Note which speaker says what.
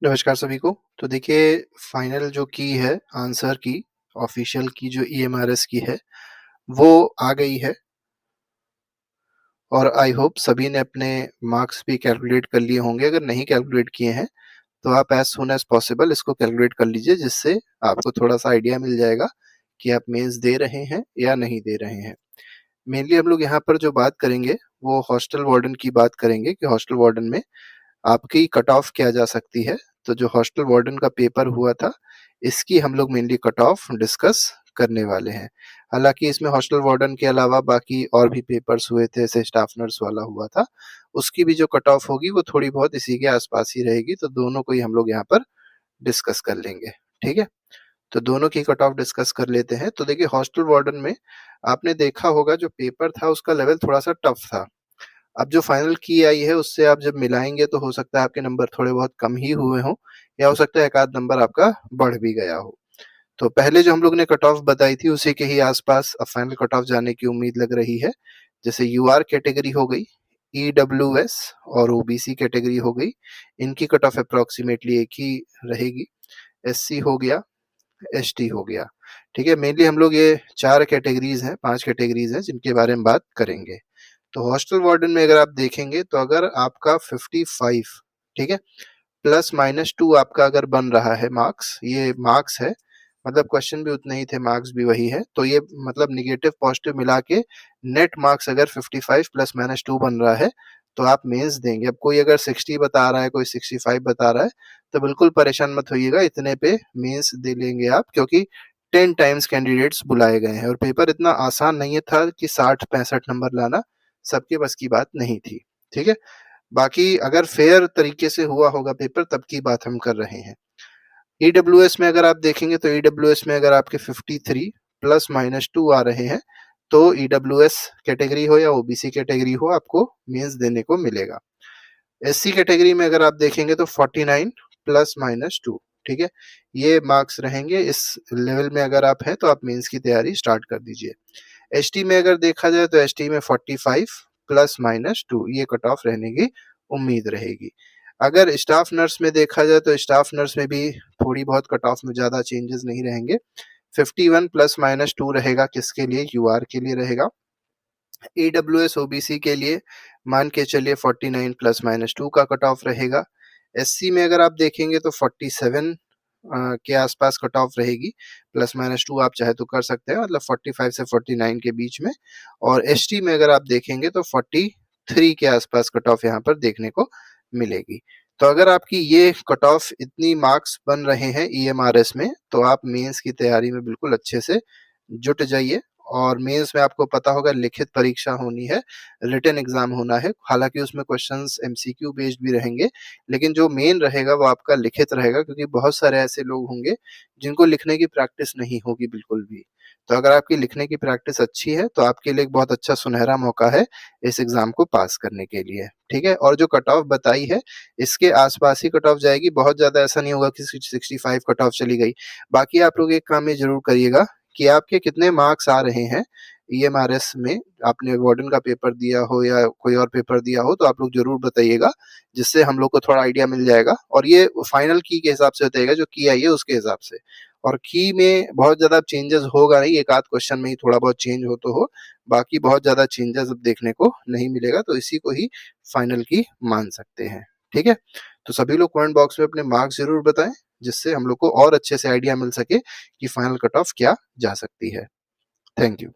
Speaker 1: नमस्कार सभी को। तो देखिए फाइनल जो की है आंसर की, ऑफिशियल की जो ईएमआरएस की है, वो आ गई है और आई होप सभी ने अपने मार्क्स भी कैलकुलेट कर लिए होंगे। अगर नहीं कैलकुलेट किए हैं, तो आप एज़ सून एज़ पॉसिबल इसको कैलकुलेट कर लीजिए, जिससे आपको थोड़ा-सा आइडिया मिल जाएगा कि आप मेंस दे रहे हैं या नहीं दे रहे हैं। मेनली हम लोग यहाँ पर जो बात करेंगे, वो हॉस्टल वार्डन की बात करेंगे कि हॉस्टल वार्डन में आपकी कट ऑफ क्या जा सकती है। तो जो हॉस्टल वार्डन का पेपर हुआ था, इसकी हम लोग मेनली कट ऑफ डिस्कस करने वाले हैं। हालाँकि इसमें हॉस्टल वार्डन के अलावा बाकी और भी पेपर्स हुए थे, जैसे स्टाफ नर्स वाला हुआ था, उसकी भी जो कट ऑफ होगी वो थोड़ी बहुत इसी के आस-पास ही रहेगी, तो दोनों को ही हम लोग यहाँ पर डिस्कस कर लेंगे, ठीक है? तो दोनों की कट ऑफ डिस्कस कर लेते हैं। तो देखिए हॉस्टल वार्डन में आपने देखा होगा जो पेपर था उसका लेवल थोड़ा-सा टफ था। अब जो फाइनल की आई है उससे आप जब मिलाएँगे तो हो सकता है आपके नंबर थोड़े बहुत कम ही हुए हों, या हो सकता है एक आध नंबर आपका बढ़ भी गया हो। तो पहले जो हम लोग ने कट ऑफ बताई थी उसी के ही आस-पास अब फाइनल कट ऑफ जाने की उम्मीद लग रही है। जैसे यूआर कैटेगरी हो गई, ईडब्ल्यूएस और ओबीसी कैटेगरी हो गई, इनकी कट ऑफ अप्रॉक्सिमेटली एक ही रहेगी। एससी हो गया, एसटी हो गया, ठीक है? मेनली हम लोग ये 4 कैटेगरीज़ हैं, 5 कैटेगरीज़ हैं जिनके बारे में बात करेंगे। तो हॉस्टल वार्डन में अगर आप देखेंगे तो अगर आपका 55, ठीक है, प्लस माइनस 2 आपका अगर बन रहा है मार्क्स, ये मार्क्स है, मतलब क्वेश्चन भी उतने ही थे, मार्क्स भी वही है, तो ये मतलब नेगेटिव पॉजिटिव मिला के नेट मार्क्स अगर 55 प्लस माइनस 2 बन रहा है, तो आप मेंस देंगे। अब कोई अगर 60 बता रहा है, कोई 65 बता रहा है, तो बिल्कुल परेशान मत होइएगा, इतने पे मेंस दे लेंगे आप, क्योंकि 10 टाइम्स कैंडिडेट्स बुलाए गए हैं और पेपर इतना आसान नहीं था कि 60-65 नंबर लाना सबके बस की बात नहीं थी, ठीक है? बाकी अगर फेयर तरीके से हुआ होगा पेपर तब की बात हम कर रहे हैं। ईडब्ल्यूएस में अगर आप देखेंगे तो ईडब्ल्यूएस में अगर आपके 53 प्लस माइनस 2 आ रहे हैं, तो ईडब्ल्यूएस कैटेगरी हो या ओबीसी कैटेगरी हो, आपको मेंस देने को मिलेगा। एससी कैटेगरी में अगर आप देखेंगे तो 49 प्लस माइनस 2, ठीक है? ये मार्क्स रहेंगे। इस लेवल में अगर आप हैं तो आप मेंस की तैयारी स्टार्ट कर दीजिए। एसटी में अगर देखा जाए तो एसटी में 45 प्लस माइनस 2 ये कट ऑफ रहने की उम्मीद रहेगी। अगर स्टाफ नर्स में देखा जाए तो स्टाफ नर्स में भी थोड़ी बहुत कट ऑफ में ज़्यादा चेंजेस नहीं रहेंगे। 51 प्लस माइनस 2 रहेगा, किसके लिए? यूआर के लिए रहेगा। ईडब्ल्यूएस ओबीसी के लिए मान के चलिए 49 प्लस माइनस 2 का कट ऑफ रहेगा। एससी में अगर आप देखेंगे तो 47 के आसपास कट ऑफ रहेगी, प्लस माइनस 2 आप चाहे तो कर सकते हैं, मतलब 45 से 49 के बीच में। और एसटी में अगर आप देखेंगे तो 43 के आसपास कट ऑफ यहाँ पर देखने को मिलेगी। तो अगर आपकी ये कट ऑफ इतनी मार्क्स बन रहे हैं ईएमआरएस में, तो आप मेंस की तैयारी में बिल्कुल अच्छे से जुट जाइए। और मेंस में आपको पता होगा लिखित परीक्षा होनी है, रिटन एग्जाम होना है। हालाँकि उसमें क्वेश्चंस एमसीक्यू बेस्ड भी रहेंगे, लेकिन जो मेन रहेगा वो आपका लिखित रहेगा, क्योंकि बहुत सारे ऐसे लोग होंगे जिनको लिखने की प्रैक्टिस नहीं होगी बिल्कुल भी। तो अगर आपकी लिखने की प्रैक्टिस अच्छी है, तो आपके लिए एक बहुत अच्छा सुनहरा मौका है इस एग्ज़ाम को पास करने के लिए, ठीक है? और जो कट ऑफ बताई है, इसके आस-पास ही कट ऑफ जाएगी, बहुत ज़्यादा ऐसा नहीं होगा कि 65 कट ऑफ चली गई। बाकी आप लोग एक काम ये ज़रूर करिएगा कि आपके कितने मार्क्स आ रहे हैं ईएमआरएस में, आपने वार्डन का पेपर दिया हो या कोई और पेपर दिया हो, तो आप लोग ज़रूर बताइएगा, जिससे हम लोग को थोड़ा आइडिया मिल जाएगा। और ये फाइनल की के हिसाब से बताइएगा, जो की आई है उसके हिसाब से। और की में बहुत ज़्यादा चेंजेस होगा नहीं, एक आध क्वेश्चन में ही थोड़ा बहुत चेंज हो तो हो, बाकी बहुत ज़्यादा चेंजेस अब देखने को नहीं मिलेगा, तो इसी को ही फाइनल की मान सकते हैं, ठीक है? तो सभी लोग कमेंट बॉक्स में अपने मार्क्स ज़रूर बताएँ, जिससे हम लोग को और अच्छे से आइडिया मिल सके कि फाइनल कट ऑफ क्या जा सकती है। Thank you.